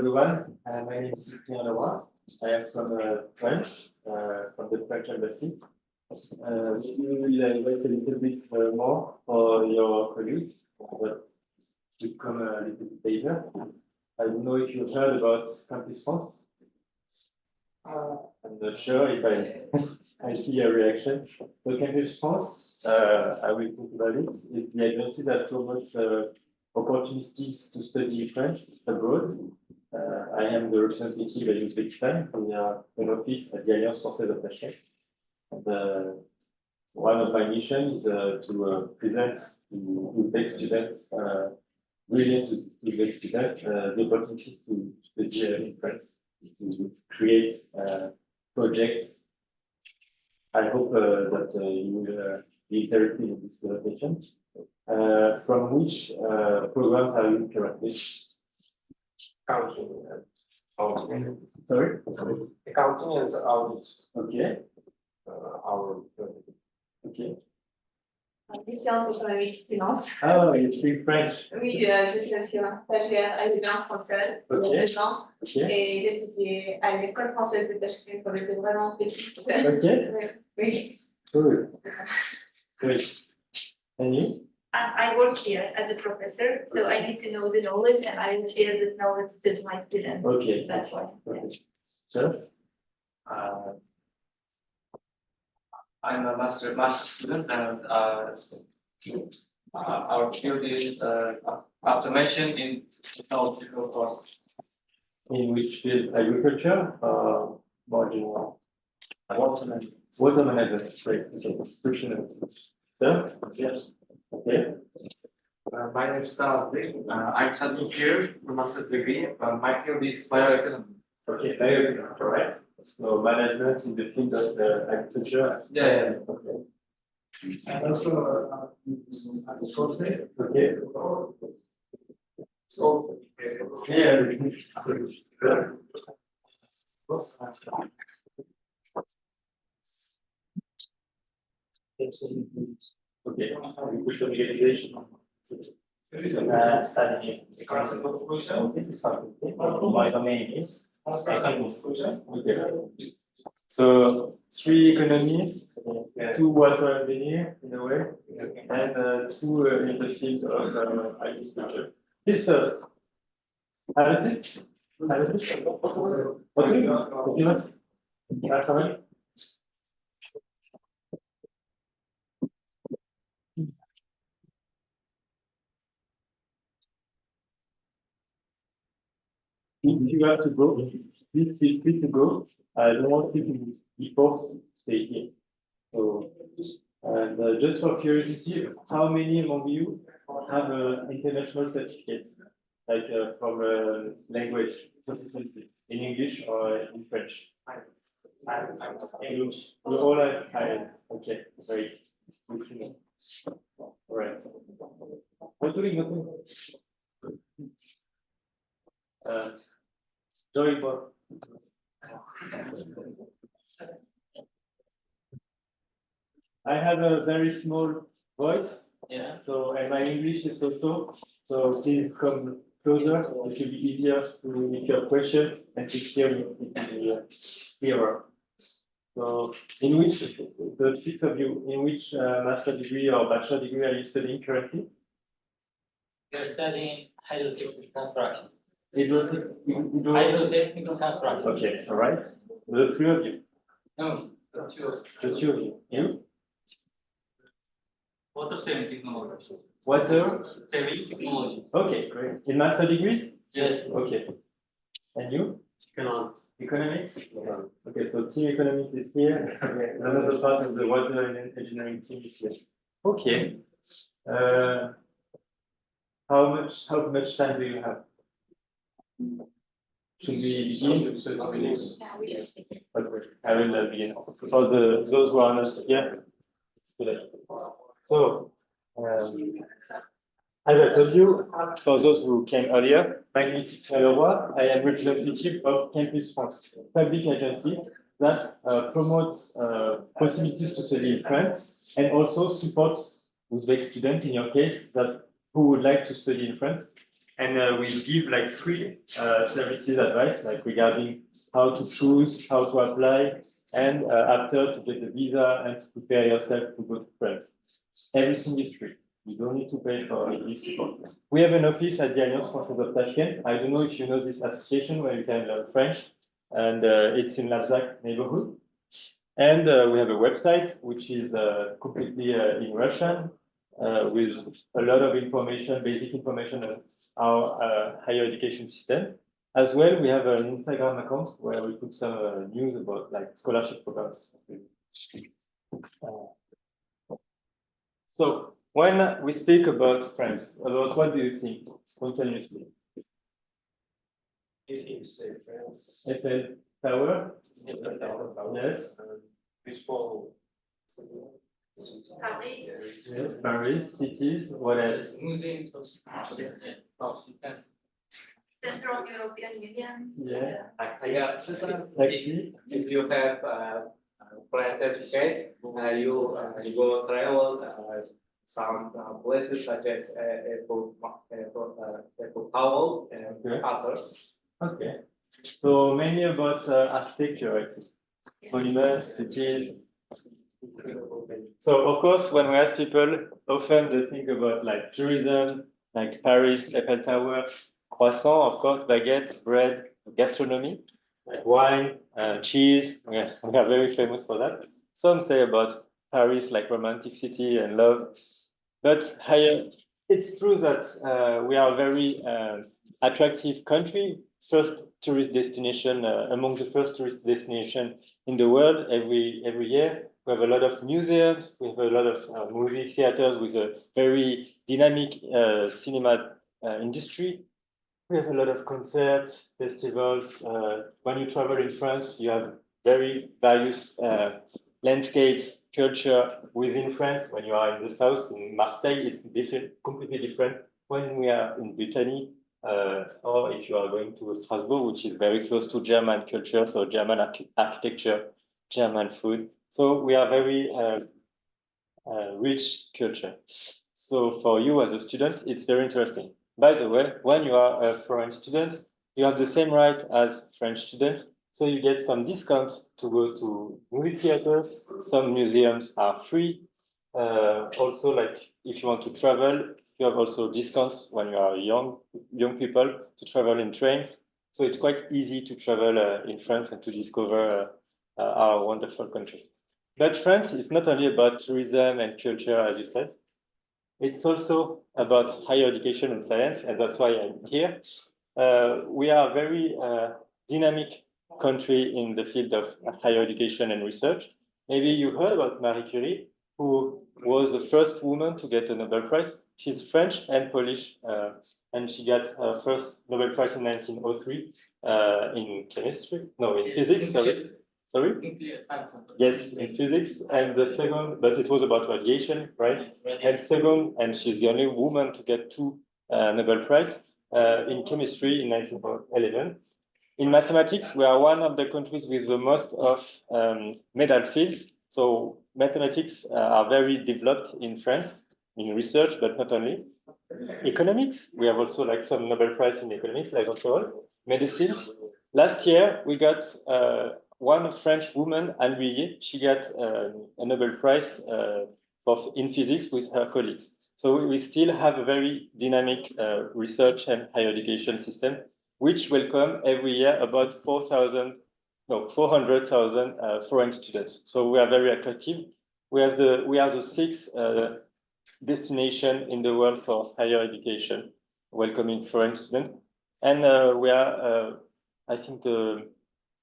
Everyone, my name is TIIAME. I am from France, from the French embassy. We will wait a little bit more for your colleagues, but we come a little bit later. I don't know if you've heard about Campus France. I'm not sure if I see a reaction. So Campus France, I will talk about it. It's the agency that promotes opportunities to study in France abroad. I am the representative at Uzbekistan. We are an office at the Alliance Française Attachée. And one of my missions is to present to Uzbek students, brilliant Uzbek students, the opportunities to study in France, to create projects. I hope that you will be interested in this presentation. From which programs are you currently? Accounting and audit. Sorry? Accounting and audit. Okay. Our Okay. Les sciences économiques, finance. Ah, you speak French. Oui, j'étais aussi un stagiaire à l'Union française il y a 2 ans. Okay. Et j'étudiais à l'école française de Tachkent quand j'étais vraiment petite. Okay. Oui. Cool. Great. And you? I work here as a professor, so I need to know the knowledge and I will share this knowledge with my students. Okay. That's why. Okay. So? I'm a master student, and our field is automation in technological process. In which field? Agriculture or more general? Water management. Water management. Great. So, so? Yes. Okay. My name is Carl. I'm studying here for master's degree. My field is bioeconomy. Okay, bioeconomics, correct. So management in the field of agriculture. Yeah. Okay. And also, Okay. so Yeah. Okay. Agriculture organization. Studying economics. This is fun. My domain is economics. Okay. So 3 economies, 2 water engineer in a way, and 2 in the field of agriculture. This allez-y. Allez-y. Ok. If you have to go, please feel free to go. I don't want you to be forced to stay here. So, and just for curiosity, how many among you have international certificates, like from language, proficiency, in English or in French? English. We all have IELTS. Okay, great. Good to know. All right. What do we know? Joy, Bob. I have a very small voice, Yeah. so and my English is so. So please come closer. It will be easier to make your question and to hear me. It will be clearer. So, in which the 6 of you, in which master degree or bachelor degree are you studying currently? We're studying hydrotechnical construction. Hydro- Hydrotechnical construction. Okay, all right. The 3 of you. No, the 2 of The 2 of you. You? Water saving technology. Water? Saving technology. Okay, great. In master degrees? Yes. Okay. And you? Economics. Economics? Okay, so team economics is here. Okay, another part of the water and engineering team is here. Okay. How much time do you have? Should we begin? 30 minutes. Yeah, we should begin. Okay, I will begin. For those who are not here, it's good. So, as I told you, for those who came earlier, my name is TIIAME. I am representative of Campus France, a public agency that promotes possibilities to study in France and also supports Uzbek students, in your case, that who would like to study in France and we give like free services advice, like regarding how to choose, how to apply, and after to get the visa and to prepare yourself to go to France. Everything is free. You don't need to pay for this support. We have an office at the Alliance Française of Tashkent. I don't know if you know this association where you can learn French, and it's in Labzak neighborhood. And we have a website which is completely in Russian with a lot of information, basic information on our higher education system. As well, we have an Instagram account where we put some news about like scholarship programs. So when we speak about France, about what do you think spontaneously? If you say France. Eiffel Tower? Eiffel Tower. Yes. Baseball. Paris. Yes, Paris, cities, what else? Museums. Central European Union. Yeah. Taxi. If you have French certificate, you go travel some places such as Eiffel Tower and others. Okay. So mainly about architecture, monuments, cities. So of course, when we ask people, often they think about like tourism, like Paris, Eiffel Tower, croissant, of course, baguettes, bread, gastronomy, like wine, cheese. We are very famous for that. Some say about Paris, like romantic city and love. But it's true that we are a very attractive country. First tourist destination, among the first tourist destination in the world every year. We have a lot of museums. We have a lot of movie theaters with a very dynamic cinema industry. We have a lot of concerts, festivals. When you travel in France, you have very various landscapes, culture within France. When you are in the south, in Marseille, it's different, completely different. When we are in Brittany, or if you are going to Strasbourg, which is very close to German culture, so German architecture, German food. So we are very rich culture. So for you as a student, it's very interesting. By the way, when you are a foreign student, you have the same right as French students. So you get some discounts to go to movie theaters. Some museums are free. Also, like if you want to travel, you have also discounts when you are young people to travel in trains. So it's quite easy to travel in France and to discover our wonderful country. But France is not only about tourism and culture, as you said. It's also about higher education and science, and that's why I'm here. We are a very dynamic country in the field of higher education and research. Maybe you heard about Marie Curie, who was the first woman to get a Nobel Prize. She's French and Polish, and she got her first Nobel Prize in 1903 in physics, sorry. Sorry? Yes, in physics, and the second, but it was about radiation, right? And second, and she's the only woman to get two Nobel Prize in chemistry in 1911. In mathematics, we are one of the countries with the most of medal fields. So mathematics are very developed in France in research, but not only. Economics, we have also like some Nobel Prize in economics, like all. Medicines. Last year, we got one French woman, Anne Huyghe, she got a Nobel Prize in physics with her colleagues. So we still have a very dynamic research and higher education system, which welcome every year about 400,000 foreign students. So we are very attractive. We are the sixth destination in the world for higher education, welcoming foreign students. And we are, I think,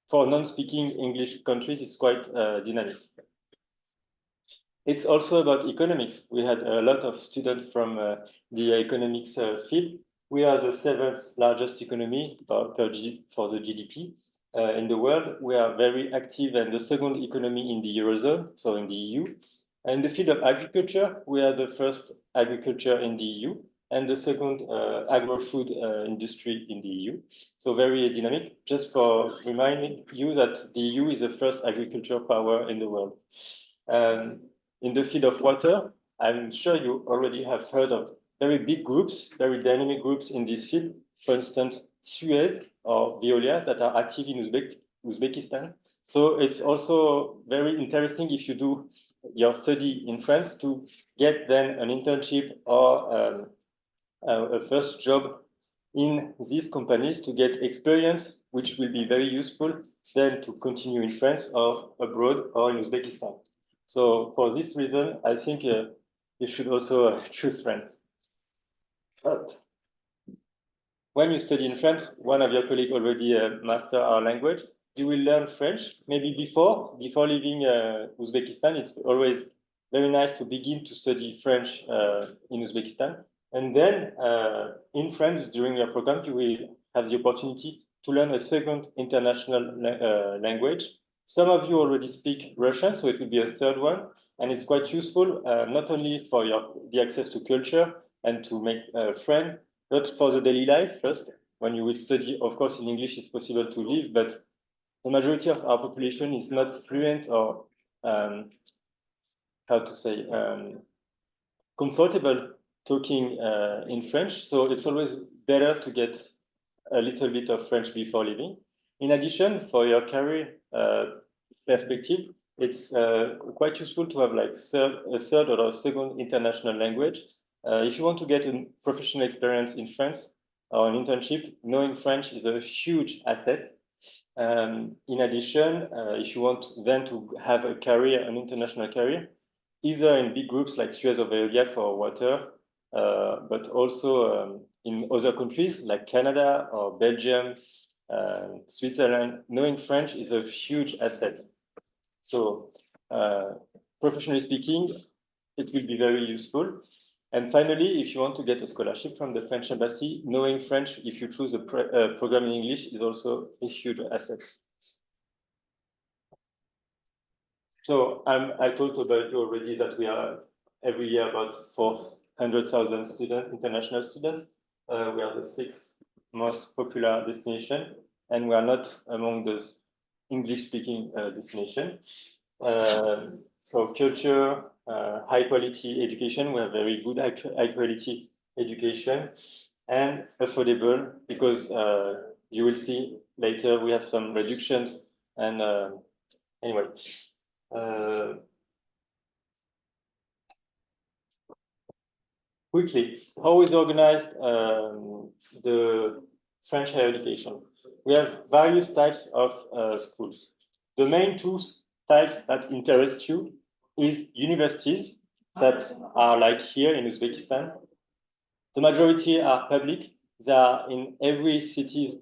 for non-speaking English countries, it's quite dynamic. It's also about economics. We had a lot of students from the economics field. We are the seventh largest economy for the GDP in the world. We are very active and the second economy in the Eurozone, so in the EU. In the field of agriculture, we are the first agriculture in the EU and the second agro-food industry in the EU. So very dynamic, just for reminding you that the EU is the first agriculture power in the world. In the field of water, I'm sure you already have heard of very big groups, very dynamic groups in this field. For instance, Suez or Veolia that are active in Uzbekistan. So it's also very interesting if you do your study in France to get then an internship or a first job in these companies to get experience, which will be very useful then to continue in France or abroad or in Uzbekistan. So for this reason, I think you should also choose France. When you study in France, one of your colleagues already master our language. You will learn French. Maybe before leaving Uzbekistan, it's always very nice to begin to study French in Uzbekistan. And then in France, during your program, you will have the opportunity to learn a second international language. Some of you already speak Russian, so it will be a third one. And it's quite useful, not only for the access to culture and to make friends, but for the daily life first. When you will study, of course, in English, it's possible to live, but the majority of our population is not fluent or, how to say, comfortable talking in French. So it's always better to get a little bit of French before leaving. In addition, for your career perspective, it's quite useful to have like a third or a second international language. If you want to get a professional experience in France or an internship, knowing French is a huge asset. In addition, if you want then to have a career, an international career, either in big groups like Suez or Veolia for water, but also in other countries like Canada or Belgium, Switzerland, knowing French is a huge asset. So professionally speaking, it will be very useful. And finally, if you want to get a scholarship from the French embassy, knowing French, if you choose a program in English, is also a huge asset. So I talked about you already that we are every year about 400,000 students, international students. We are the 6th most popular destination, and we are not among those English-speaking destinations. So culture, high quality education, we have very good high quality education and affordable because you will see later we have some reductions and anyway. Quickly, how is organized the French higher education? We have various types of schools. The main two types that interest you is universities that are like here in Uzbekistan. The majority are public. They are in every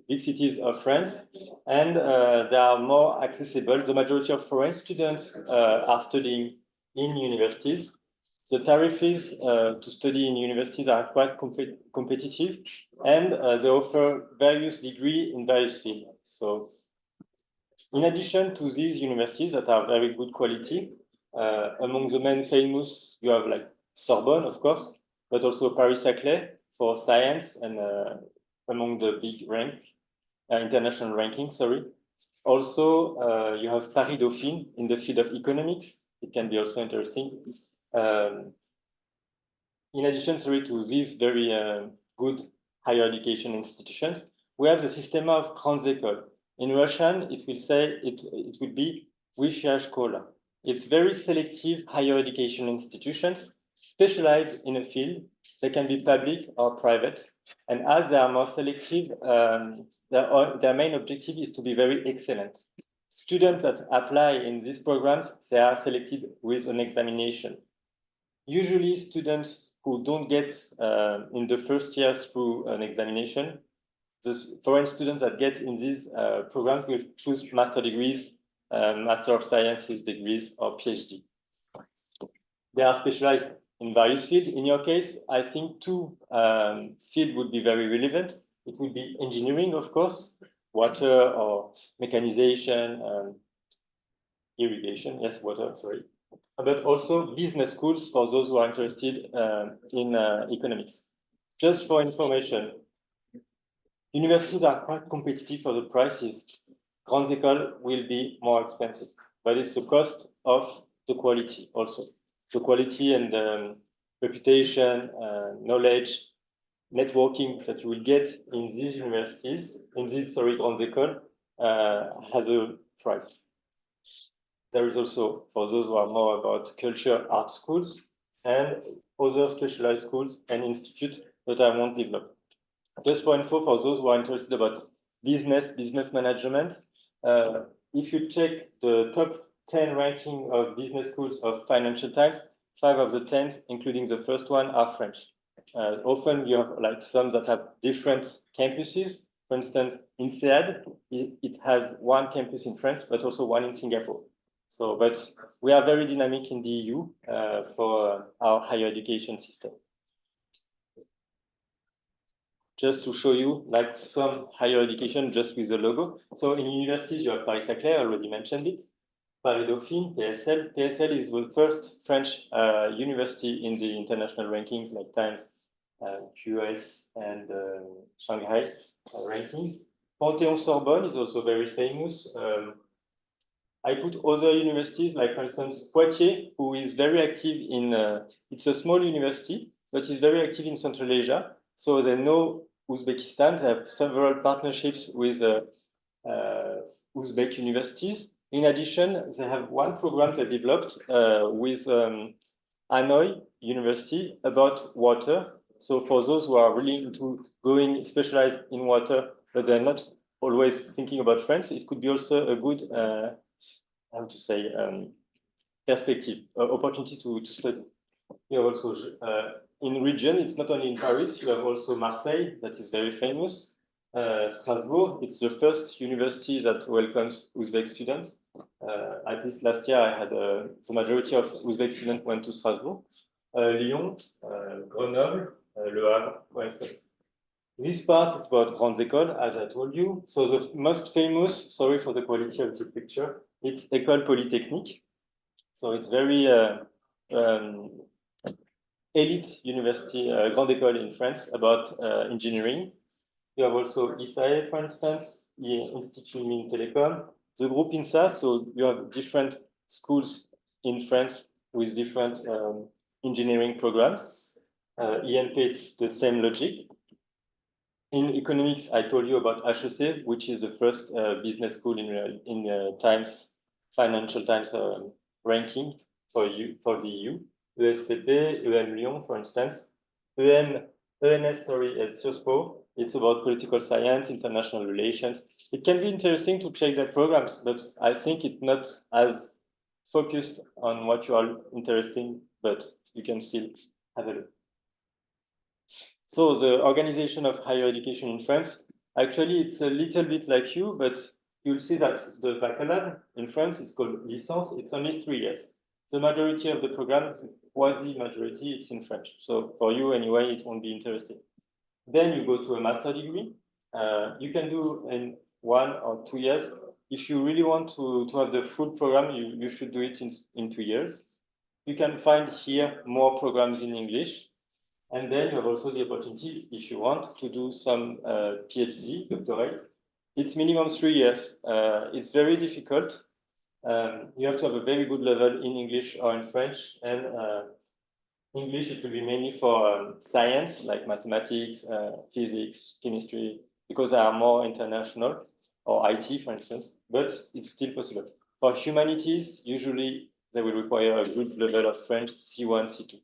big cities of France, and they are more accessible. The majority of foreign students are studying in universities. The tariffs to study in universities are quite competitive, and they offer various degrees in various fields. So in addition to these universities that are very good quality, among the main famous, you have like Sorbonne, of course, but also Paris-Saclay for science and among the big international ranking, sorry. Also, you have Paris Dauphine in the field of economics. It can be also interesting. In addition, sorry, to these very good higher education institutions, we have the system of grandes écoles. In Russian, it will be Vysshaya Shkola. It's very selective higher education institutions specialized in a field. They can be public or private. And as they are more selective, their main objective is to be very excellent. Students that apply in these programs, they are selected with an examination. Usually students who don't get in the first year through an examination, the foreign students that get in these programs will choose master degrees, Master of Sciences degrees, or PhD. They are specialized in various fields. In your case, I think two fields would be very relevant. It would be engineering, of course, water or mechanization, irrigation, yes, water, sorry. But also business schools for those who are interested in economics. Just for information, universities are quite competitive for the prices. Grandes écoles will be more expensive, but it's the cost of the quality also. The quality and reputation, knowledge, networking that you will get in these universities, in these, grandes écoles, has a price. There is also, for those who are more about culture, art schools, and other specialized schools and institutes that I won't develop. Just for info, for those who are interested about business management, if you check the top 10 ranking of business schools of Financial Times, 5 of the 10, including the first one, are French. Often you have like some that have different campuses. For instance, in CEAD, it has one campus in France, but also one in Singapore. So, but we are very dynamic in the EU for our higher education system. Just to show you like some higher education just with the logo. So in universities, you have Paris-Saclay, I already mentioned it. Paris-Dauphine, PSL. PSL is the first French university in the international rankings like Times, QS, and Shanghai rankings. Panthéon-Sorbonne is also very famous. I put other universities, like for instance, Poitiers, who is very active in, it's a small university, but is very active in Central Asia. So they know Uzbekistan, they have several partnerships with Uzbek universities. In addition, they have one program they developed with Hanoi University about water. So for those who are really into going specialized in water, but they're not always thinking about France, it could be also a good how to say, perspective, opportunity to study. You have also, in region, it's not only in Paris, you have also Marseille, that is very famous. Strasbourg, it's the first university that welcomes Uzbek students. At least last year, I had the majority of Uzbek students went to Strasbourg. Lyon, Grenoble, Le Havre, for instance. This part is about grandes écoles, as I told you. So the most famous, sorry for the quality of the picture, it's École Polytechnique. So it's very elite university, grande école in France about engineering. You have also ISAE, for instance, Institut Mines Telecom. The group INSA, so you have different schools in France with different engineering programs. INP, it's the same logic. In economics, I told you about HEC, which is the first business school in Times, Financial Times ranking for the EU. ESCP, EM Lyon, for instance. ENS, sorry, is SOSPO. It's about political science, international relations. It can be interesting to check their programs, but I think it's not as focused on what you are interested in, but you can still have a look. So the organization of higher education in France, actually it's a little bit like you, but you'll see that the baccalaureate in France is called licence, it's only 3 years. The majority of the program, quasi-majority, it's in French. So for you anyway, it won't be interesting. Then you go to a master degree. You can do in 1 or 2 years. If you really want to have the full program, you should do it in 2 years. You can find here more programs in English. And then you have also the opportunity, if you want, to do some PhD, doctorate. It's minimum 3 years. It's very difficult. You have to have a very good level in English or in French. And English, it will be mainly for science, like mathematics, physics, chemistry, because they are more international, or IT, for instance, but it's still possible. For humanities, usually they will require a good level of French, C1, C2.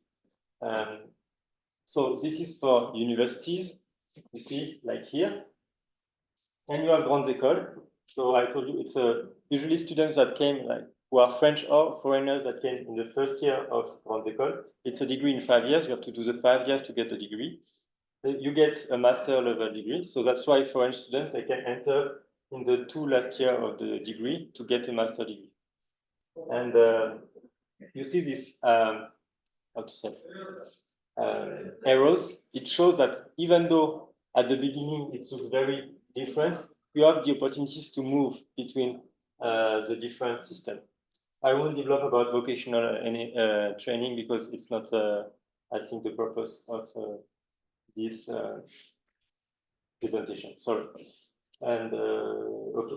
So this is for universities, you see, like here. And you have grandes écoles. So I told you it's usually students that came, like who are French or foreigners that came in the first year of grandes écoles. It's a degree in 5 years. You have to do the 5 years to get the degree. You get a master level degree. So that's why foreign students, they can enter in the 2 last year of the degree to get a master degree. And you see this, how to say, arrows. It shows that even though at the beginning it looks very different, you have the opportunities to move between the different systems. I won't develop about vocational training because it's not, I think, the purpose of this presentation. Sorry. And okay.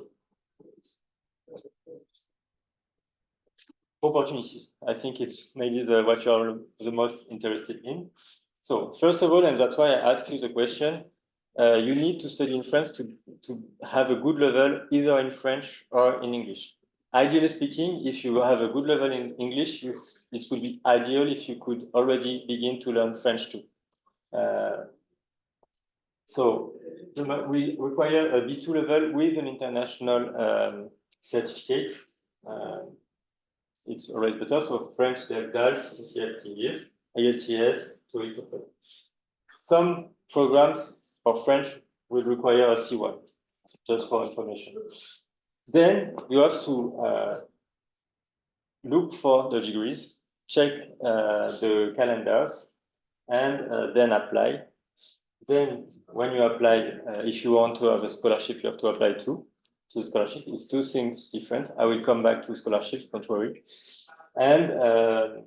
opportunities. I think it's maybe what you're the most interested in. So first of all, and that's why I ask you the question, you need to study in France to have a good level either in French or in English. Ideally speaking, if you have a good level in English, it would be ideal if you could already begin to learn French too. So we require a B2 level with an international certificate. It's already better. So French, DALF, CCIT, IELTS, TOEFL. Some programs for French will require a C1, just for information. Then you have to look for the degrees, check the calendars, and then apply. Then when you apply, if you want to have a scholarship, you have to apply to the scholarship. It's two things different. I will come back to scholarships, don't worry. And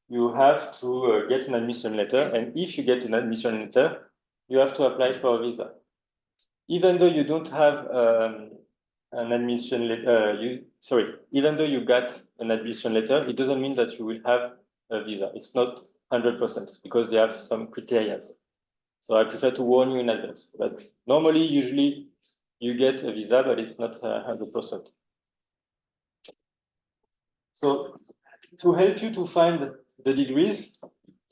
you have to get an admission letter. And if you get an admission letter, you have to apply for a visa. Even though you don't have an admission letter, even though you got an admission letter, it doesn't mean that you will have a visa. It's not 100% because they have some criteria. So I prefer to warn you in advance. But normally, usually, you get a visa, but it's not 100%. So to help you to find the degrees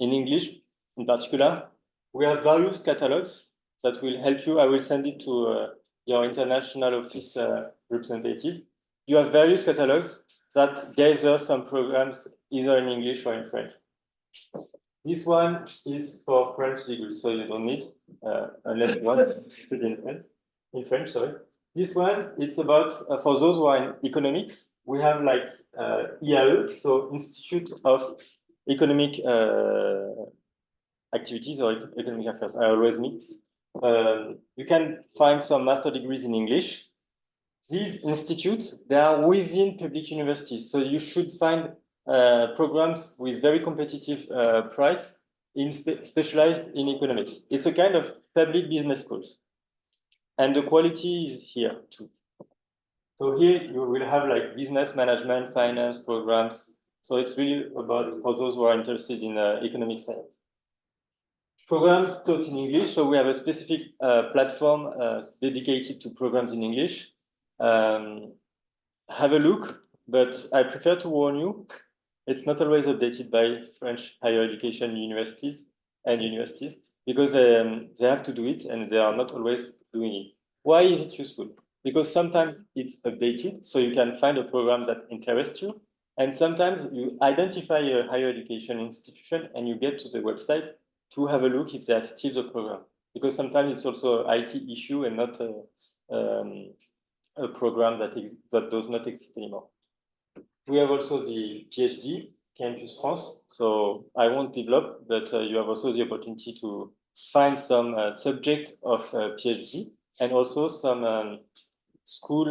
in English, in particular, we have various catalogs that will help you. I will send it to your international office representative. You have various catalogs that gather some programs either in English or in French. This one is for French degrees, so you don't need, unless you want to study in French, sorry. This one, it's about, for those who are in economics, we have like IAE, so Institute of Economic Activities or Economic Affairs, I always mix. You can find some master degrees in English. These institutes, they are within public universities, so you should find programs with very competitive price specialized in economics. It's a kind of public business schools. And the quality is here too. So here you will have like business management, finance programs. So it's really about for those who are interested in economic science. Program taught in English. So we have a specific platform dedicated to programs in English. Have a look, but I prefer to warn you, it's not always updated by French higher education universities because they have to do it and they are not always doing it. Why is it useful? Because sometimes it's updated, so you can find a program that interests you, and sometimes you identify a higher education institution and you get to the website to have a look if they have still the program. Because sometimes it's also an IT issue and not a program that does not exist anymore. We have also the PhD, Campus France. So I won't develop, but you have also the opportunity to find some subject of PhD and also some school,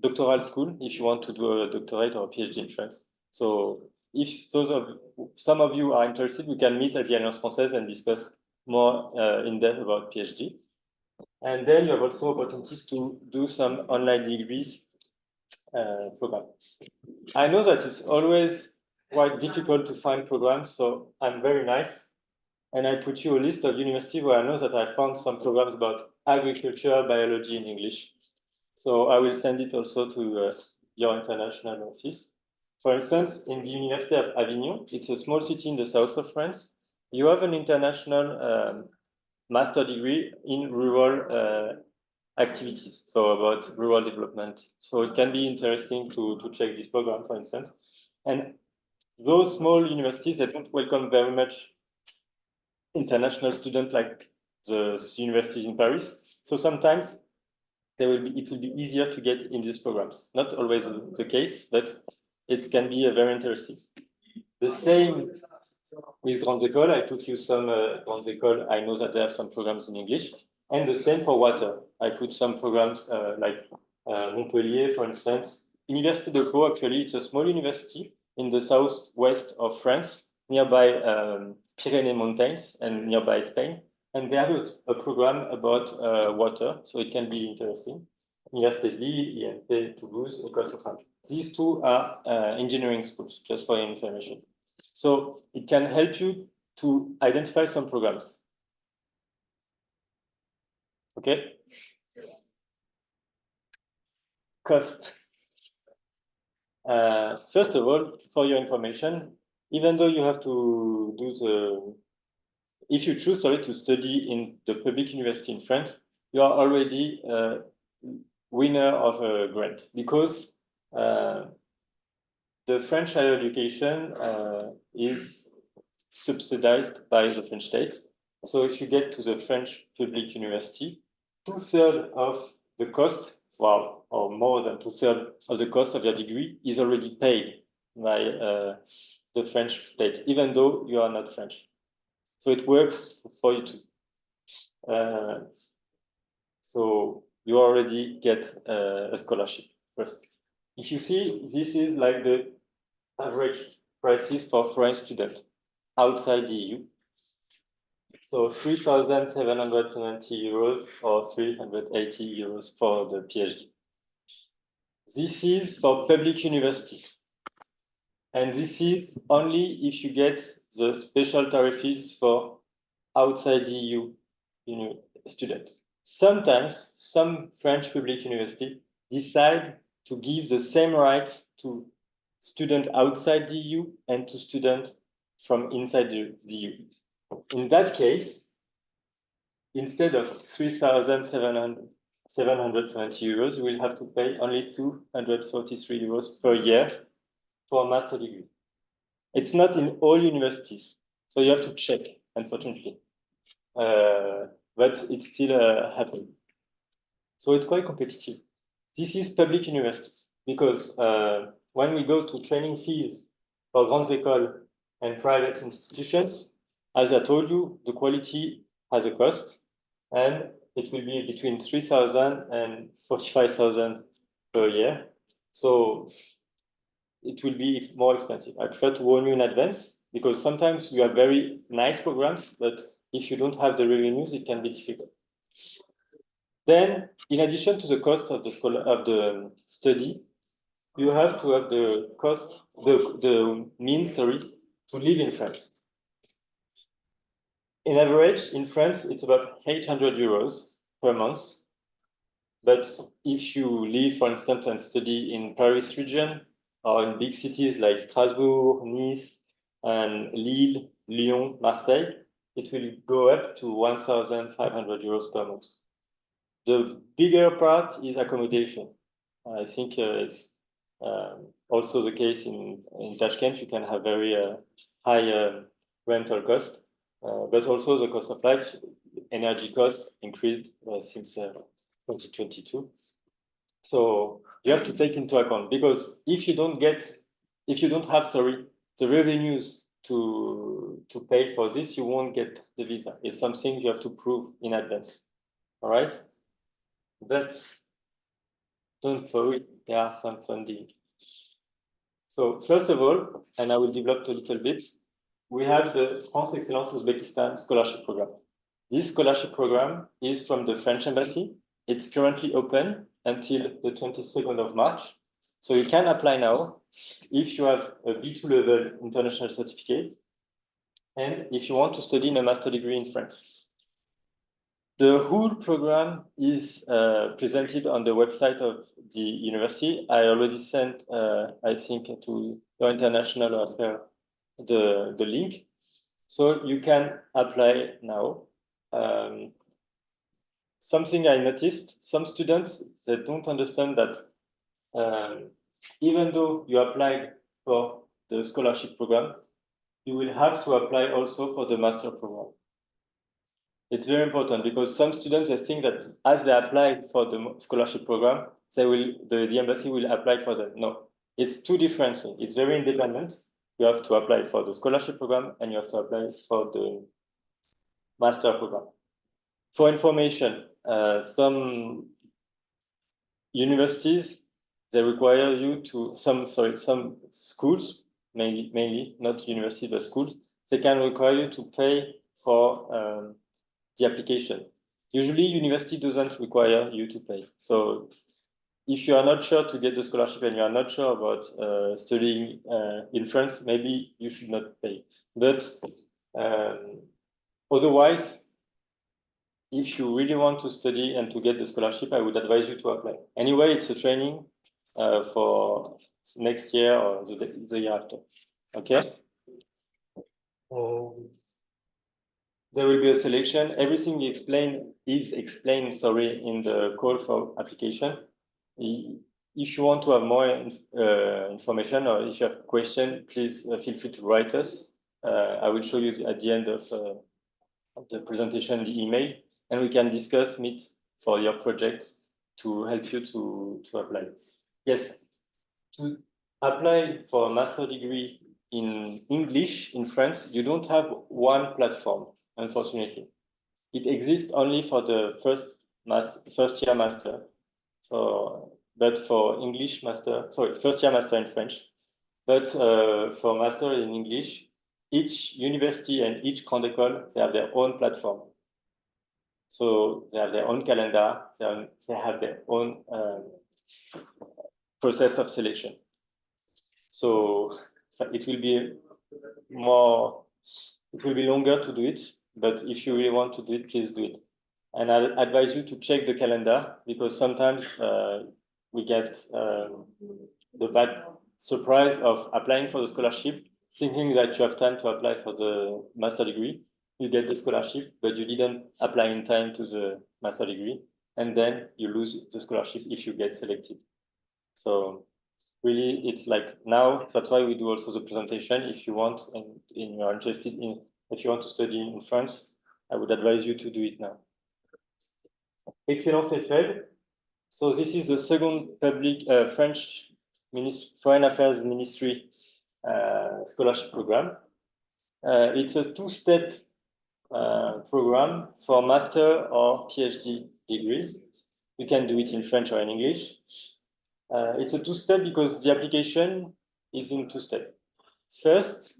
doctoral school, if you want to do a doctorate or a PhD in France. So if some of you are interested, we can meet at the Alliance Française and discuss more in depth about PhD. And then you have also opportunities to do some online degrees program. I know that it's always quite difficult to find programs, so I'm very nice. And I put you a list of universities where I know that I found some programs about agriculture, biology in English. So I will send it also to your international office. For instance, in the University of Avignon, it's a small city in the south of France. You have an international master degree in rural activities, so about rural development. So it can be interesting to check this program, for instance. And those small universities, they don't welcome very much international students like the universities in Paris. So sometimes it will be easier to get in these programs. Not always the case, but it can be very interesting. The same with Grandes Écoles. I put you some Grandes Écoles. I know that they have some programs in English. And the same for water. I put some programs like Montpellier, for instance. Université de Pau, actually, it's a small university in the southwest of France, nearby Pyrenees Mountains and nearby Spain. And they have a program about water, so it can be interesting. Université de Lille, INP, Toulouse, École Centrale. these two are engineering schools, just for your information. So it can help you to identify some programs. Okay? Cost. First of all, for your information, even though you have to do if you choose, to study in the public university in France, you are already a winner of a grant because the French higher education is subsidized by the French state. So if you get to the French public university, 2/3 of the cost, well, or more than 2/3 of the cost of your degree is already paid by the French state, even though you are not French. So it works for you too. So you already get a scholarship first. If you see, this is like the average prices for foreign students outside the EU. So 3,770 euros or 380 euros for the PhD. This is for public university. And this is only if you get the special tariffs for outside the EU students. Sometimes some French public university decide to give the same rights to students outside the EU and to students from inside the EU. In that case, instead of 3,770 euros, you will have to pay only 243 euros per year for a master degree. It's not in all universities, so you have to check, unfortunately. But it's still happening. So it's quite competitive. This is public universities because when we go to training fees for grandes écoles and private institutions, as I told you, the quality has a cost, and it will be between 3,000 and 45,000 per year. So it will be more expensive. I prefer to warn you in advance because sometimes you have very nice programs, but if you don't have the revenues, it can be difficult. Then, in addition to the cost of the study, you have to have the cost, the means, to live in France. In average, in France, it's about 800 euros per month. But if you live, for instance, and study in Paris region or in big cities like Strasbourg, Nice, and Lille, Lyon, Marseille, it will go up to 1,500 euros per month. The bigger part is accommodation. I think it's also the case in Tashkent. You can have very high rental cost, but also the cost of life, energy cost increased since 2022. So you have to take into account because if you don't have the revenues to pay for this, you won't get the visa. It's something you have to prove in advance. All right. But don't worry, there are some funding. So first of all, and I will develop a little bit, we have the France Excellence Uzbekistan Scholarship Program. This scholarship program is from the French Embassy. It's currently open until the 22nd of March. So you can apply now if you have a B2 level international certificate and if you want to study in a master degree in France. The whole program is presented on the website of the university. I already sent, I think, to your international affair the link. So you can apply now. Something I noticed, some students, they don't understand that even though you applied for the scholarship program, you will have to apply also for the master program. It's very important because some students, they think that as they apply for the scholarship program, the embassy will apply for them. No, it's two different things. It's very independent. You have to apply for the scholarship program and you have to apply for the master program. For information, some universities, they require you to, some schools, mainly, not university, but schools, they can require you to pay for the application. Usually, university doesn't require you to pay. So if you are not sure to get the scholarship and you are not sure about studying in France, maybe you should not pay. But otherwise, if you really want to study and to get the scholarship, I would advise you to apply. Anyway, it's a training for next year or the year after. Okay. There will be a selection. Everything is explained, sorry, in the call for application. If you want to have more information or if you have a question, please feel free to write us. I will show you at the end of the presentation the email, and we can discuss meet for your project to help you to apply. Yes, to apply for a master degree in English in France, you don't have one platform, unfortunately. It exists only for the first year master. So, but for English master, sorry, first year master in French. But for master in English, each university and each grande école, they have their own platform. So they have their own calendar, they have their own process of selection. So it will be longer to do it, but if you really want to do it, please do it. And I advise you to check the calendar because sometimes we get the bad surprise of applying for the scholarship, thinking that you have time to apply for the master degree. You get the scholarship, but you didn't apply in time to the master degree, and then you lose the scholarship if you get selected. So really, it's like now, that's why we do also the presentation. If you want and you are interested in, if you want to study in France, I would advise you to do it now. Excellence Eiffel. So this is the second public French Foreign Affairs Ministry scholarship program. It's a two-step program for master or PhD degrees. You can do it in French or in English. It's a two-step because the application is in two steps. First,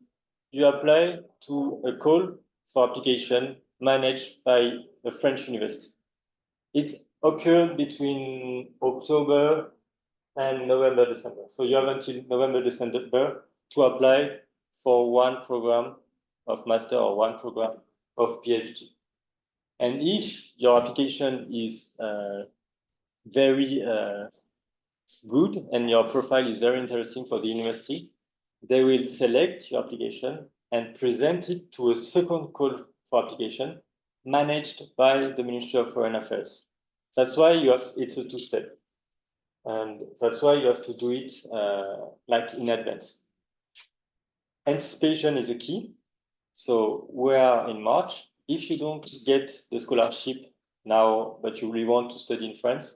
you apply to a call for application managed by a French university. It occurred between October and November, December. So you have until November, December to apply for one program of master or one program of PhD. And if your application is very good and your profile is very interesting for the university, they will select your application and present it to a second call for application managed by the Ministry of Foreign Affairs. That's why it's a two-step. And that's why you have to do it like in advance. Anticipation is a key. So we are in March. If you don't get the scholarship now, but you really want to study in France,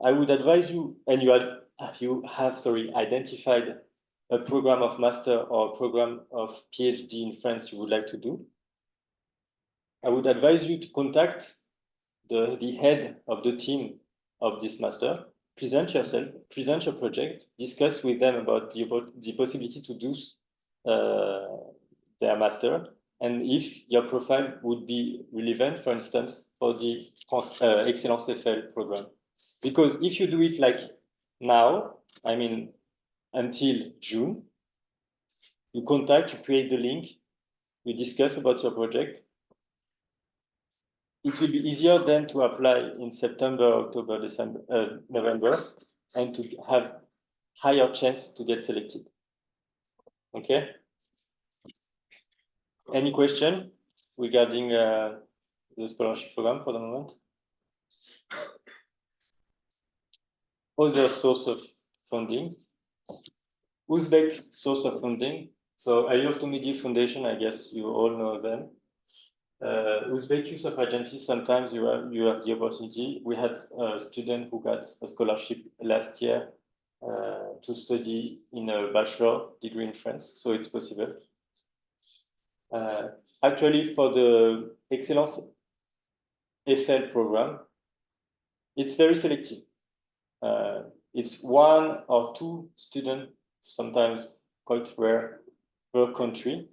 I would advise you, and you have identified a program of master or a program of PhD in France you would like to do. I would advise you to contact the head of the team of this master, present yourself, present your project, discuss with them about the possibility to do their master, and if your profile would be relevant, for instance, for the Excellence Eiffel program. Because if you do it like now, I mean, until June, you create the link, you discuss about your project. It will be easier then to apply in September, October, December, November, and to have higher chance to get selected. Okay? Any question regarding the scholarship program for the moment? Other source of funding. Uzbek source of funding. So I Love to Media Foundation, I guess you all know them. Uzbek Youth of Agency, sometimes you have the opportunity. We had a student who got a scholarship last year to study in a bachelor degree in France, so it's possible. Actually, for the Excellence Eiffel program, it's very selective. It's one or two students, sometimes quite rare per country,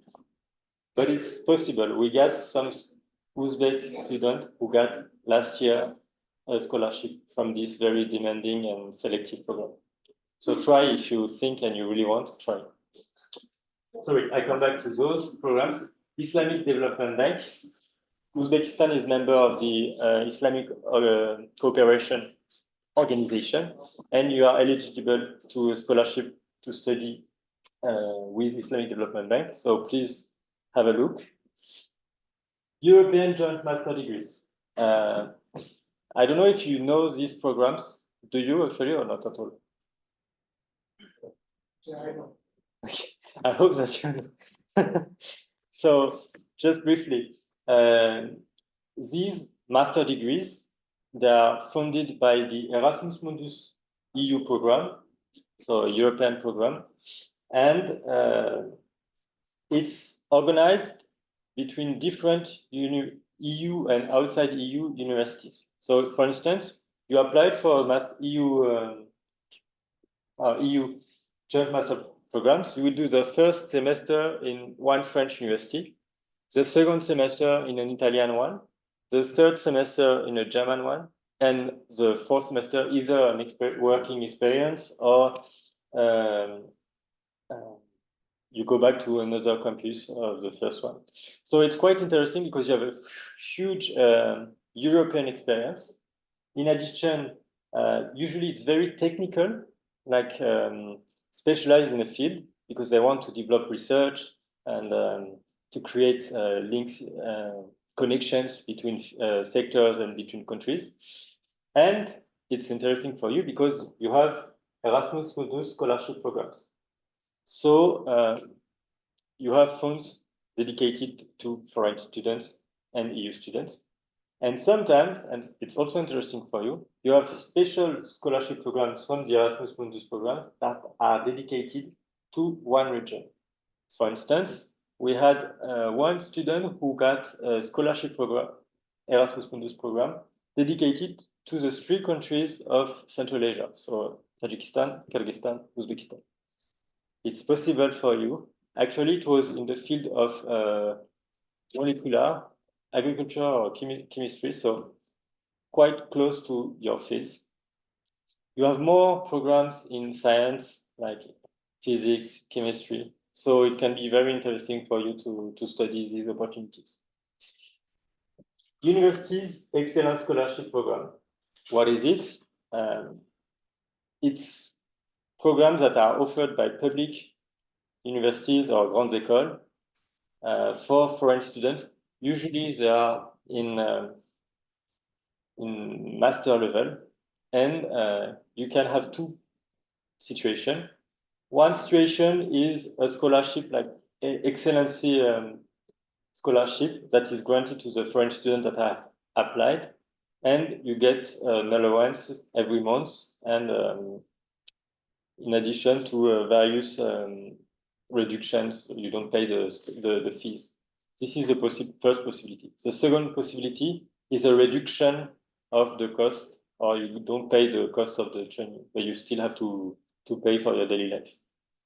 but it's possible. We got some Uzbek student who got last year a scholarship from this very demanding and selective program. So try if you think and you really want, try. Sorry, I come back to those programs. Islamic Development Bank. Uzbekistan is member of the Islamic Cooperation Organization, and you are eligible to a scholarship to study with Islamic Development Bank. So please have a look. European Joint Master Degrees. I don't know if you know these programs. Do you actually or not at all? Yeah, I know. I hope that you know. So just briefly, these master degrees, they are funded by the Erasmus Mundus EU program, so a European program, and it's organized between different EU and outside EU universities. So, for instance, you applied for a EU joint master programs. You will do the first semester in one French university, the second semester in an Italian one, the third semester in a German one, and the fourth semester either an working experience or you go back to another campus of the first one. So it's quite interesting because you have a huge European experience. In addition, usually it's very technical, like specialized in a field because they want to develop research and to create links, connections between sectors and between countries. And it's interesting for you because you have Erasmus Mundus scholarship programs. So you have funds dedicated to foreign students and EU students. And sometimes, and it's also interesting for you, you have special scholarship programs from the Erasmus Mundus program that are dedicated to one region. For instance, we had one student who got a scholarship program, Erasmus Mundus program, dedicated to the three countries of Central Asia, so Tajikistan, Kyrgyzstan, Uzbekistan. It's possible for you. Actually, it was in the field of molecular agriculture or chemistry, so quite close to your fields. You have more programs in science like physics, chemistry, so it can be very interesting for you to study these opportunities. Universities Excellence Scholarship Program. What is it? It's programs that are offered by public universities or grandes écoles for foreign students. Usually they are in master level, and you can have two situations. One situation is a scholarship like excellency scholarship that is granted to the foreign student that have applied, and you get an allowance every month, and in addition to various reductions, you don't pay the fees. This is the first possibility. The second possibility is a reduction of the cost, or you don't pay the cost of the training, but you still have to pay for your daily life.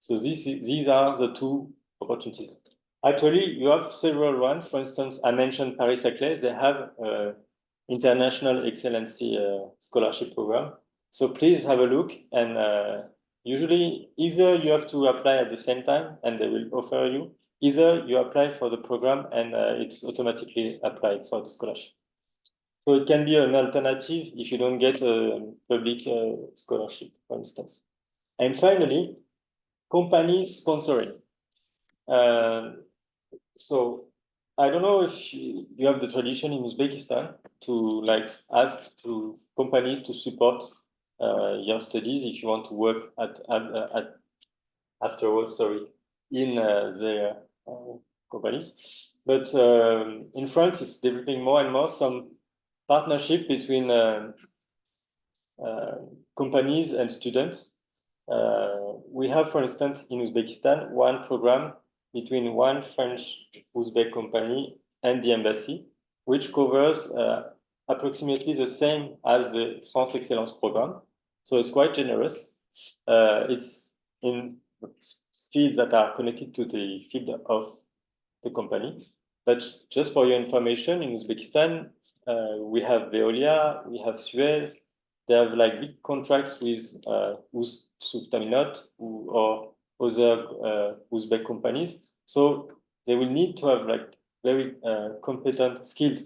So these are the two opportunities. Actually, you have several ones. For instance, I mentioned Paris-Saclay. They have International Excellency Scholarship Program. So please have a look, and usually either you have to apply at the same time and they will offer you, either you apply for the program and it's automatically applied for the scholarship. So it can be an alternative if you don't get a public scholarship, for instance. And finally, company sponsoring. So I don't know if you have the tradition in Uzbekistan to ask to companies to support your studies if you want to work afterwards, in their companies. But in France, it's developing more and more some partnership between companies and students. We have, for instance, in Uzbekistan, one program between one French Uzbek company and the embassy, which covers approximately the same as the France Excellence program. So it's quite generous. It's in fields that are connected to the field of the company. But just for your information, in Uzbekistan, we have Veolia, we have Suez. They have like big contracts with Uzbekistan or other Uzbek companies. So they will need to have like very competent, skilled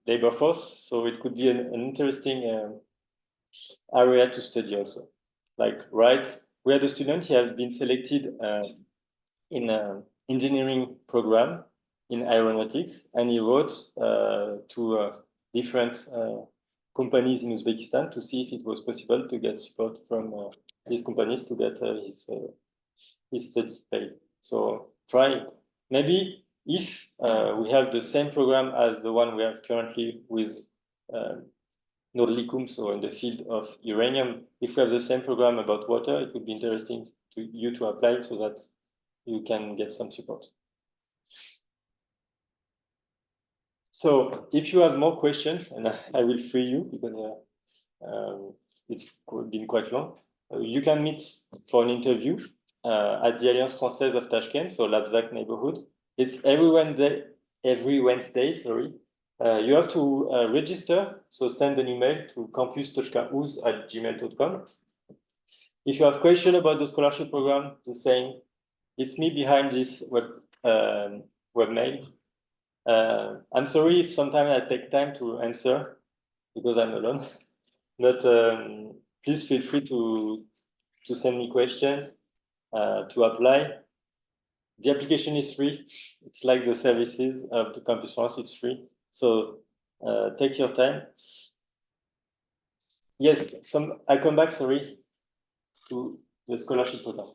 labor force. So it could be an interesting area to study also. Like, right, we had a student, he has been selected in an engineering program in aeronautics, and he wrote to different companies in Uzbekistan to see if it was possible to get support from these companies to get his study paid. So try it. Maybe if we have the same program as the one we have currently with Nordlicum, so in the field of uranium, if we have the same program about water, it would be interesting to you to apply so that you can get some support. So if you have more questions, and I will free you because it's been quite long, you can meet for an interview at the Alliance Française of Tashkent, so Labzak neighborhood. It's every Wednesday, sorry. You have to register, so send an email to campus.uz@gmail.com. If you have questions about the scholarship program, the same. It's me behind this webmail. I'm sorry if sometimes I take time to answer because I'm alone. But please feel free to send me questions, to apply. The application is free. It's like the services of the Campus France, it's free. So take your time. Yes, I come back, sorry, to the scholarship program.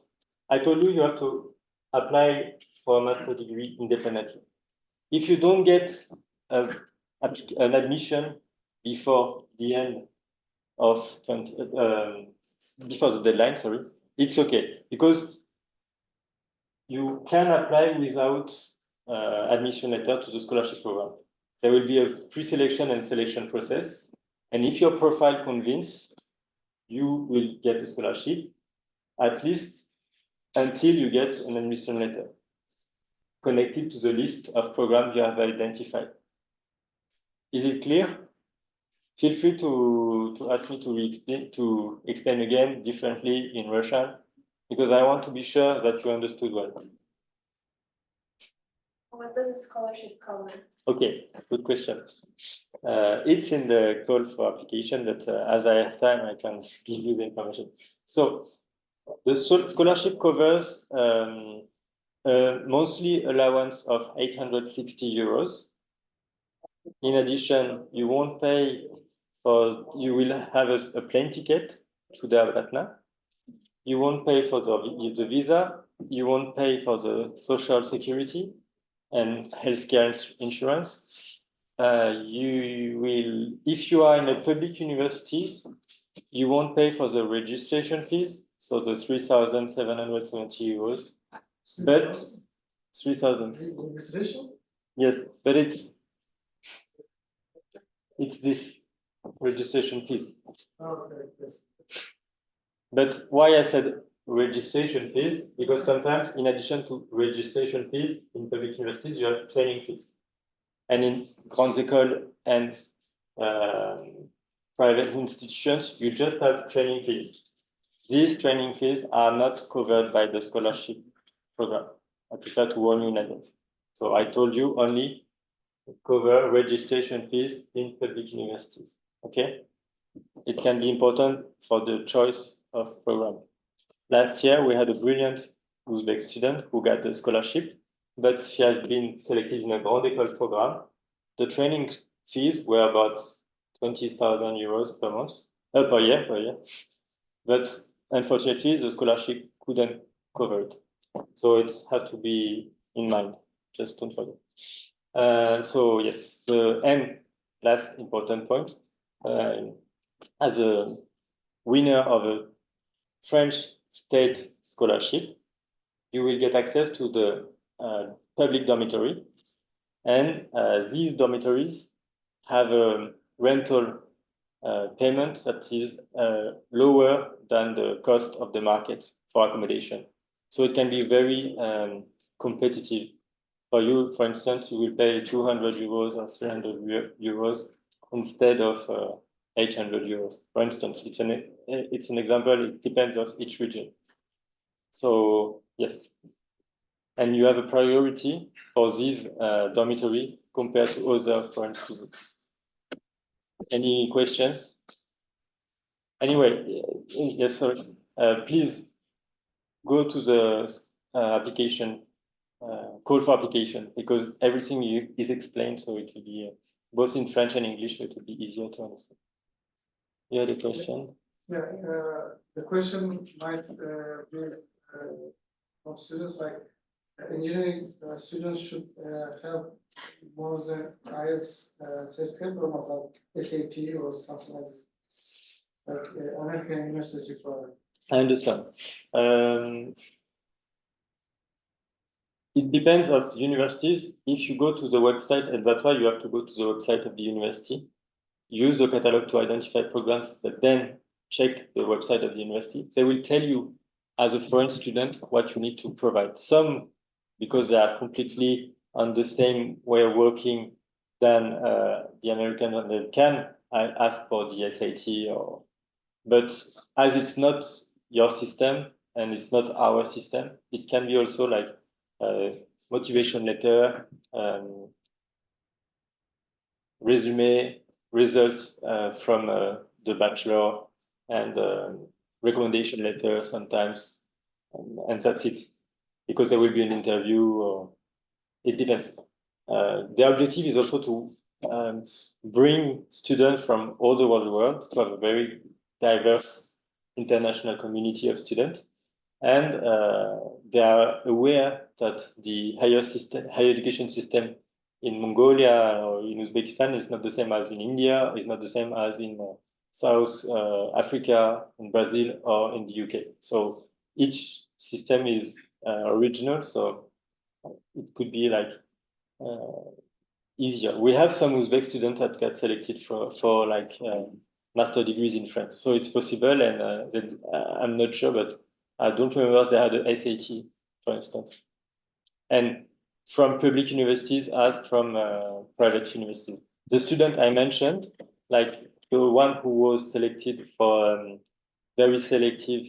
I told you have to apply for a master degree independently. If you don't get an admission before the end of before the deadline, sorry, it's okay because you can apply without admission letter to the scholarship program. There will be a pre-selection and selection process, and if your profile convinces, you will get a scholarship, at least until you get an admission letter connected to the list of programs you have identified. Is it clear? Feel free to ask me to explain again differently in Russian, because I want to be sure that you understood well. What does the scholarship cover? Okay, good question. It's in the call for application, but as I have time, I can give you the information. So the scholarship covers a monthly allowance of 860 euros. In addition, you won't pay you will have a plane ticket to Davatna. You won't pay for the visa. You won't pay for the social security and healthcare insurance. You will, if you are in a public universities, you won't pay for the registration fees, so the 3,770 euros, but 3,000. Yes, but it's this registration fees. But why I said registration fees, because sometimes in addition to registration fees in public universities, you have training fees. And in grandes écoles and private institutions, you just have training fees. These training fees are not covered by the scholarship program. I prefer to warn you in advance. So I told you only cover registration fees in public universities, okay? It can be important for the choice of program. Last year, we had a brilliant Uzbek student who got a scholarship, but she had been selected in a grande école program. The training fees were about 20,000 euros per month, per year. But unfortunately, the scholarship couldn't cover it. So it has to be in mind, just don't forget. So yes, and last important point, as a winner of a French state scholarship, you will get access to the public dormitory, and these dormitories have a rental payment that is lower than the cost of the market for accommodation. So it can be very competitive For you, for instance, you will pay 200 euros or 300 euros instead of 800 euros. For instance, it's an example. It depends on each region. So yes, and you have a priority for this dormitory compared to other foreign students. Any questions? Anyway, yes, sorry. Please go to the application, call for application, because everything is explained, so it will be both in French and English, so it will be easier to understand. You had a question? Yeah, the question might be from students like engineering students should have more than IELTS certificate or not, like SAT or something like this, like American universities require. I understand. It depends on universities. If you go to the website, and that's why you have to go to the website of the university, use the catalog to identify programs, but then check the website of the university. They will tell you, as a foreign student, what you need to provide. Some, because they are completely on the same way of working than the American one, they can ask for the SAT, but as it's not your system and it's not our system, it can be also like motivation letter, resume, results from the bachelor, and recommendation letter sometimes, and that's it. Because there will be an interview, or it depends. The objective is also to bring students from all over the world to have a very diverse international community of students. And they are aware that the higher education system in Mongolia or in Uzbekistan is not the same as in India, is not the same as in South Africa, in Brazil, or in the UK. So each system is original, so it could be like easier. We have some Uzbek students that got selected for like master degrees in France, so it's possible. And I'm not sure, but I don't remember they had a SAT, for instance. And from public universities as from private universities. The student I mentioned, like the one who was selected for very selective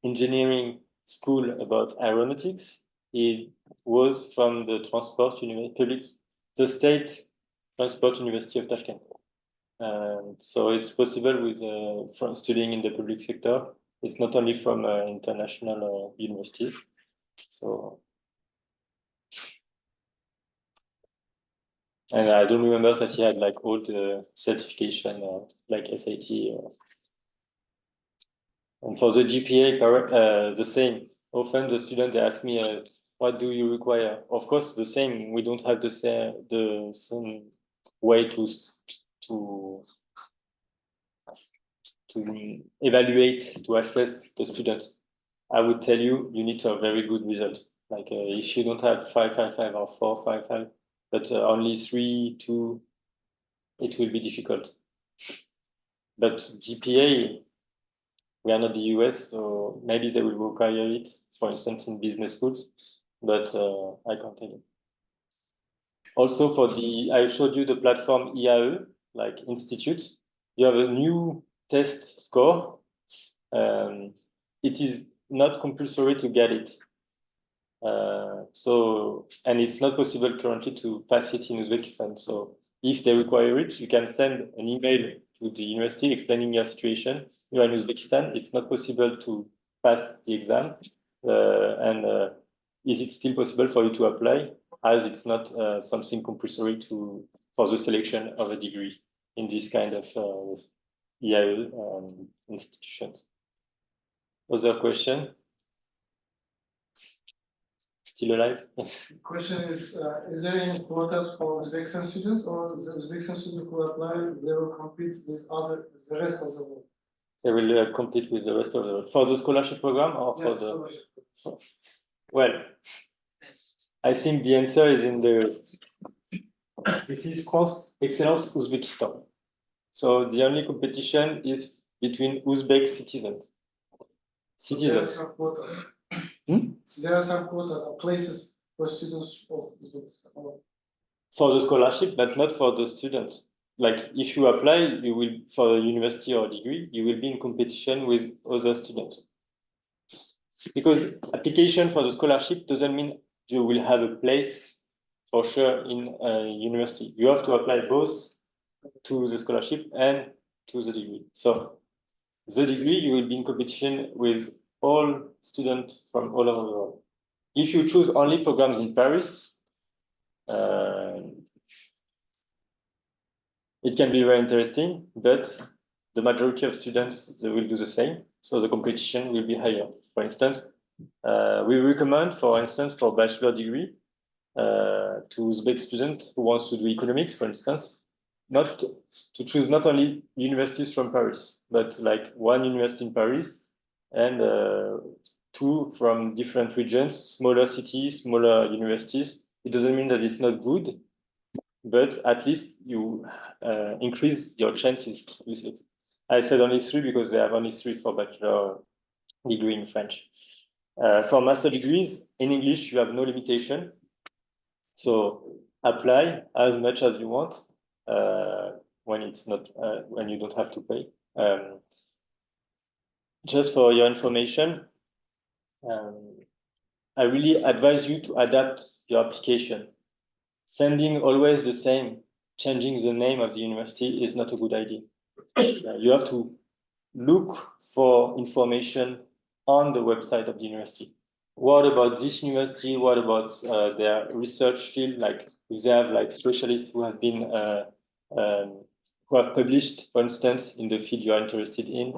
engineering school about aeronautics, it was from the the State Transport University of Tashkent. So it's possible with from studying in the public sector. It's not only from international universities. So, and I don't remember that he had like all the certification like SAT. And for the GPA, the same. Often the student they ask me, what do you require? Of course, the same. We don't have the same way to evaluate, to assess the students. I would tell you, you need to have very good result. Like if you don't have 5.55 or 4.55, but only 3, 2, it will be difficult. But GPA, we are not the US, so maybe they will require it, for instance, in business schools, but I can't tell you. Also for I showed you the platform IAE, like institute. You have a new test score. It is not compulsory to get it. And it's not possible currently to pass it in Uzbekistan. So if they require it, you can send an email to the university explaining your situation. You are in Uzbekistan, it's not possible to pass the exam. Is it still possible for you to apply, as it's not something compulsory for the selection of a degree in this kind of EIE institutions? Other question? Still alive? The question is there any quotas for Uzbekistan students, or the Uzbekistan students who apply, they will compete with the rest of the world? They will compete with the rest of the world. For the scholarship program or for the... Well, I think the answer is in the... This is France Excellence Uzbekistan. So the only competition is between Uzbek citizens. There are some quotas. There are some quotas, places for students of Uzbekistan? For the scholarship, but not for the students. Like if you apply, you will for a university or degree, you will be in competition with other students. Because application for the scholarship doesn't mean you will have a place for sure in a university. You have to apply both to the scholarship and to the degree. So the degree, you will be in competition with all students from all over the world. If you choose only programs in Paris, it can be very interesting, but the majority of students, they will do the same. So the competition will be higher. For instance, we recommend, for instance, for bachelor degree, to Uzbek student who wants to do economics, for instance, not to choose not only universities from Paris, but like one university in Paris and two from different regions, smaller cities, smaller universities. It doesn't mean that it's not good, but at least you increase your chances with it. I said only three because they have only three for bachelor degree in French. For master degrees in English, you have no limitation. So apply as much as you want when it's not when you don't have to pay. Just for your information, I really advise you to adapt your application. Sending always the same, changing the name of the university is not a good idea. You have to look for information on the website of the university. What about this university? What about their research field? Like if they have like specialists who have been who have published, for instance, in the field you are interested in.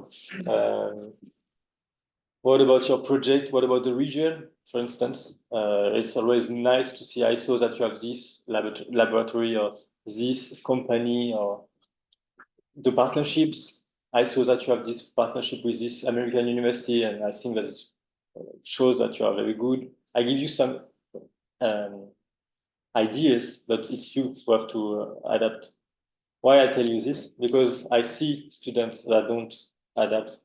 What about your project? What about the region? For instance, it's always nice to see ISO that you have this laboratory or this company or the partnerships. I saw that you have this partnership with this American university, and I think that shows that you are very good. I give you some ideas, but it's you who have to adapt. Why I tell you this? Because I see students that don't adapt,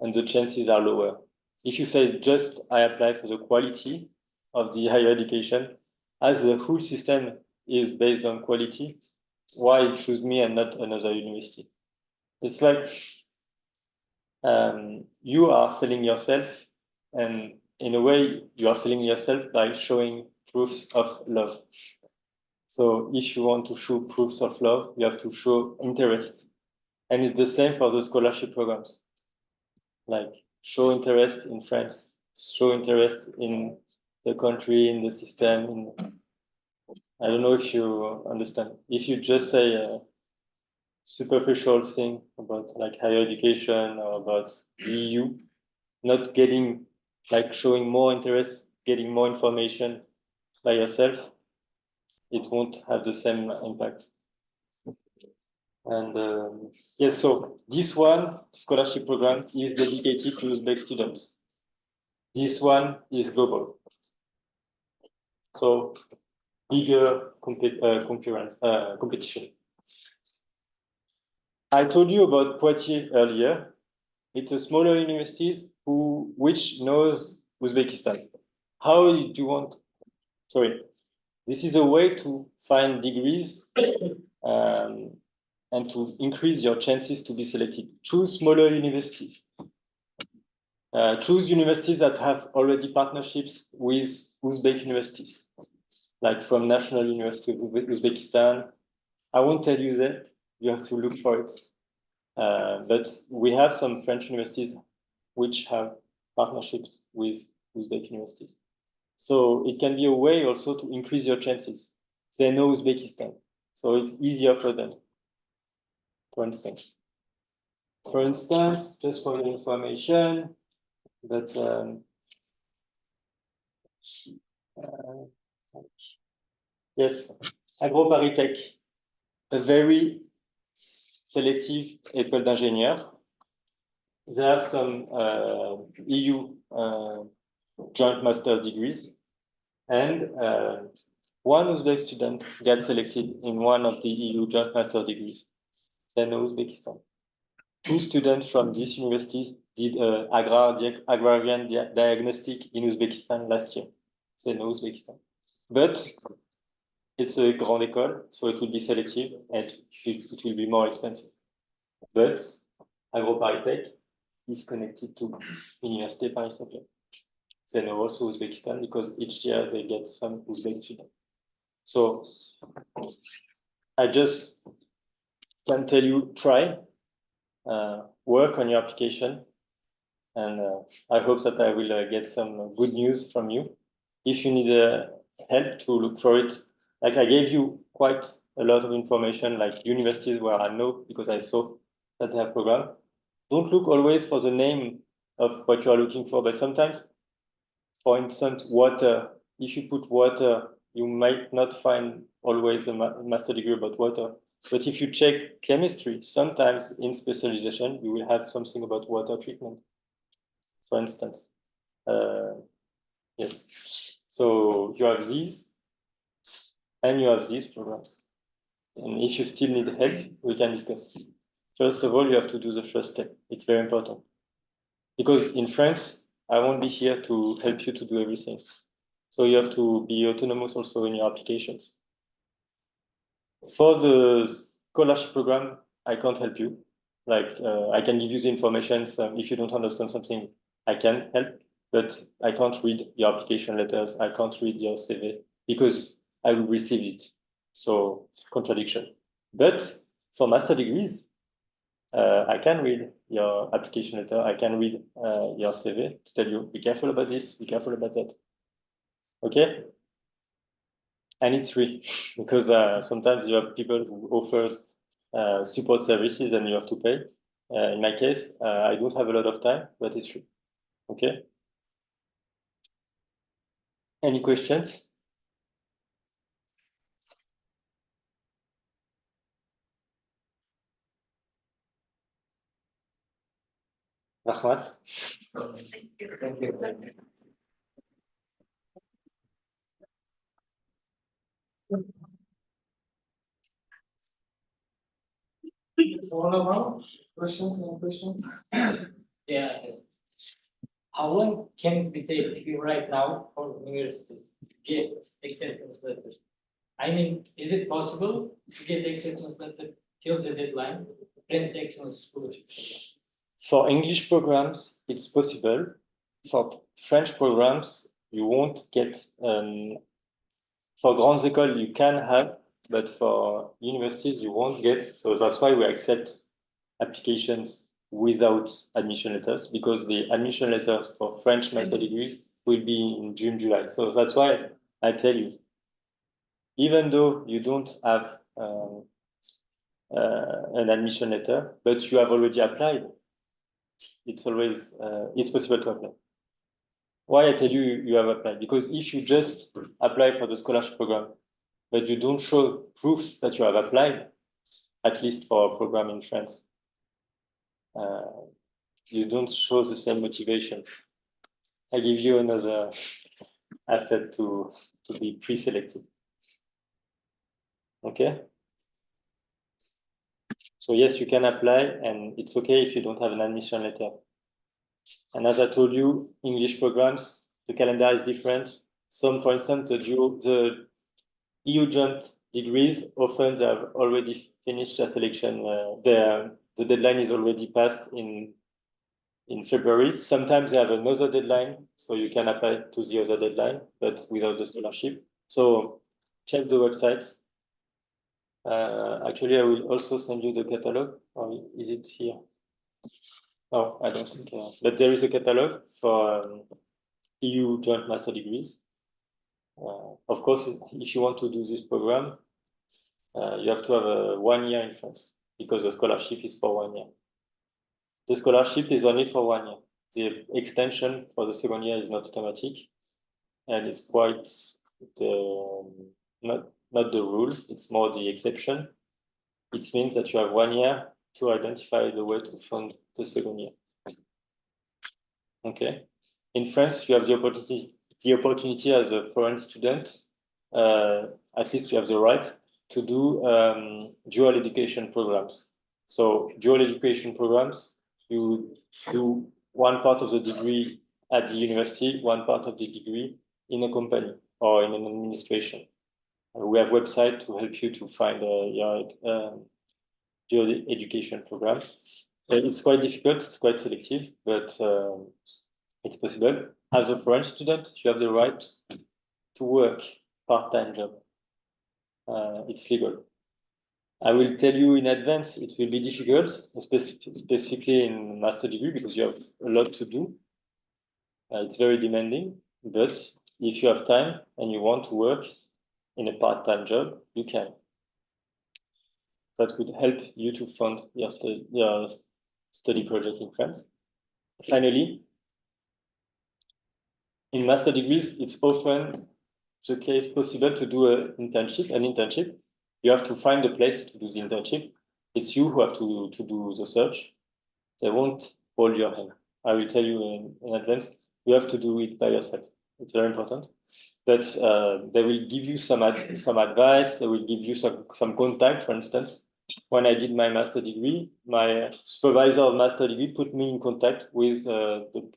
and the chances are lower. If you say just I apply for the quality of the higher education, as the whole system is based on quality, why choose me and not another university? It's like you are selling yourself, and in a way, you are selling yourself by showing proofs of love. So if you want to show proofs of love, you have to show interest. And it's the same for the scholarship programs. Like show interest in France, show interest in the country, in the system. I don't know if you understand. If you just say superficial thing about like higher education or about the EU, not getting like showing more interest, getting more information by yourself, it won't have the same impact. And yes, so this one scholarship program is dedicated to Uzbek students. This one is global. So bigger competition. I told you about Poitiers earlier. It's a smaller universities which knows Uzbekistan. How do you want? Sorry, this is a way to find degrees and to increase your chances to be selected. Choose smaller universities. Choose universities that have already partnerships with Uzbek universities, like from National University of Uzbekistan. I won't tell you that. You have to look for it. But we have some French universities which have partnerships with Uzbek universities. So it can be a way also to increase your chances. They know Uzbekistan, so it's easier for them, for instance. For instance, just for your information, but yes, AgroParisTech, a very selective école d'ingénieurs. They have some EU joint master degrees, and one Uzbek student got selected in one of the EU joint master degrees. They know Uzbekistan. Two students from this university did agrarian diagnostic in Uzbekistan last year. They know Uzbekistan. but it's a grande école, so it will be selective and it will be more expensive. But AgroParisTech is connected to Université Paris-Saclay. Then also Uzbekistan, because each year they get some Uzbek students. So I just can tell you, try, work on your application, and I hope that I will get some good news from you. If you need help to look for it, like I gave you quite a lot of information, like universities where I know because I saw that they have program. Don't look always for the name of what you are looking for, but sometimes, for instance, water. If you put water, you might not find always a master degree about water. But if you check chemistry, sometimes in specialization, you will have something about water treatment, for instance. Yes. So you have these, and you have these programs. And if you still need help, we can discuss. First of all, you have to do the first step. It's very important. Because in France, I won't be here to help you to do everything. So you have to be autonomous also in your applications. For the scholarship program, I can't help you. Like I can give you the information. So if you don't understand something, I can help, but I can't read your application letters. I can't read your CV because I will receive it. So contradiction. But for master degrees, I can read your application letter. I can read your CV to tell you, be careful about this, be careful about that. Okay? And it's free because sometimes you have people who offers support services and you have to pay. In my case, I don't have a lot of time, but it's free. Okay? Any questions? Rahmat? Thank you. Thank you. All about questions and questions? Yeah. How long can it take you right now for universities to get acceptance letter? I mean, is it possible to get acceptance letter till the deadline? French excellence scholarship. For English programs, it's possible. For French programs, you won't get. For grandes écoles, you can have, but for universities, you won't get. So that's why we accept applications without admission letters, because the admission letters for French master degree will be in June, July. So that's why I tell you, even though you don't have an admission letter, but you have already applied, it's always it's possible to apply. Why I tell you you have applied? Because if you just apply for the scholarship program, but you don't show proofs that you have applied, at least for a program in France, you don't show the same motivation. I give you another asset to be pre-selected. Okay? So yes, you can apply, and it's okay if you don't have an admission letter. And as I told you, English programs, the calendar is different. Some, for instance, the EU joint degrees, often they have already finished their selection. The deadline is already passed in February. Sometimes they have another deadline, so you can apply to the other deadline, but without the scholarship. So check the website. Actually, I will also send you the catalog, or is it here? No, I don't think, but there is a catalog for EU joint master degrees. Of course, if you want to do this program, you have to have 1 year in France because the scholarship is for 1 year. The scholarship is only for 1 year. The extension for the second year is not automatic, and it's quite not the rule. It's more the exception. It means that you have 1 year to identify the way to fund the second year. Okay. In France, you have the opportunity as a foreign student. At least you have the right to do dual education programs. So dual education programs, you do one part of the degree at the university, one part of the degree in a company. or in an administration. We have website to help you to find your education program. It's quite difficult, it's quite selective, but it's possible. As a foreign student, you have the right to work part-time job. It's legal. I will tell you in advance, it will be difficult, specifically in master degree, because you have a lot to do. It's very demanding, but if you have time and you want to work in a part-time job, you can. That would help you to fund your study project in France. Finally, in master degrees, it's often the case possible to do an internship. You have to find a place to do the internship. It's you who have to do the search. They won't hold your hand. I will tell you in advance, you have to do it by yourself. It's very important. But they will give you some advice. They will give you some contact. For instance, when I did my master degree, my supervisor of master degree put me in contact with the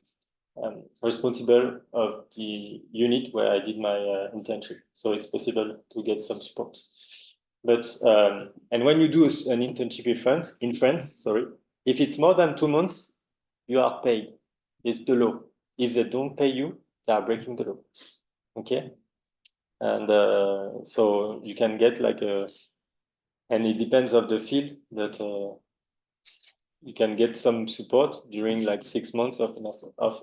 responsible of the unit where I did my internship. So it's possible to get some support. But and when you do an internship in France, if it's more than 2 months, you are paid. It's the law. If they don't pay you, they are breaking the law. Okay, and so you can get like and it depends on the field that you can get some support during like 6 months of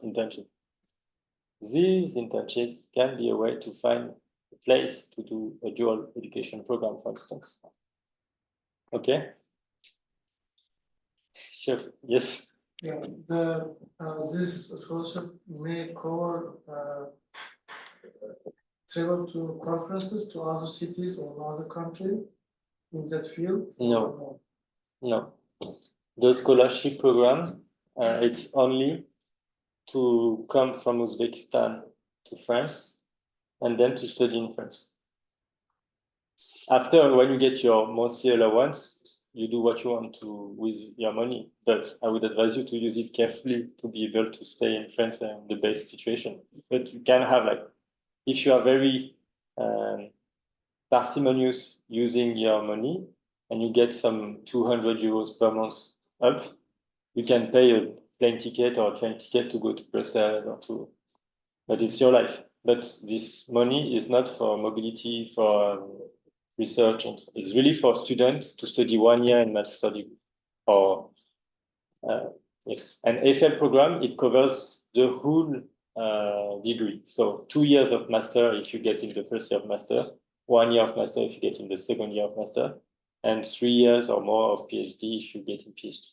internship. These internships can be a way to find a place to do a dual education program, for instance. Okay. Sure. Yes. Yeah, this scholarship may cover travel to conferences to other cities or other country in that field? No. No. The scholarship program, it's only to come from Uzbekistan to France and then to study in France. After, when you get your monthly allowance, you do what you want to with your money, but I would advise you to use it carefully to be able to stay in France in the best situation. But you can have like, if you are very parsimonious using your money and you get some 200 euros per month up, you can pay a plane ticket or a train ticket to go to Brussels or to, but it's your life. But this money is not for mobility, for research. And it's really for students to study 1 year in master degree. Or yes, an AFL program, it covers the whole degree. So 2 years of master if you get in the first year of master, 1 year of master if you get in the second year of master, and 3 years or more of PhD if you get in PhD.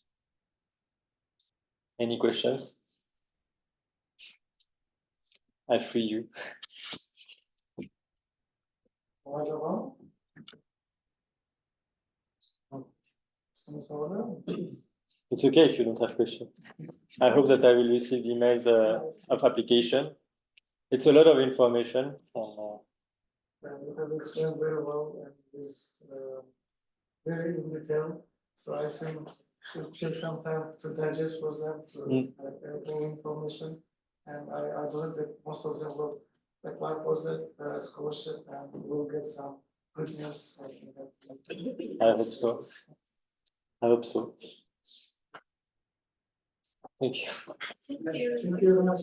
Any questions? I free you. It's okay if you don't have questions. I hope that I will receive the emails of application. It's a lot of information. You have explained very well and is very in detail. So I think should take some time to digest for them to all information. And I believe that most of them will apply for that scholarship and will get some good news. I hope so. I hope so. Thank you. Thank you. Thank you very much.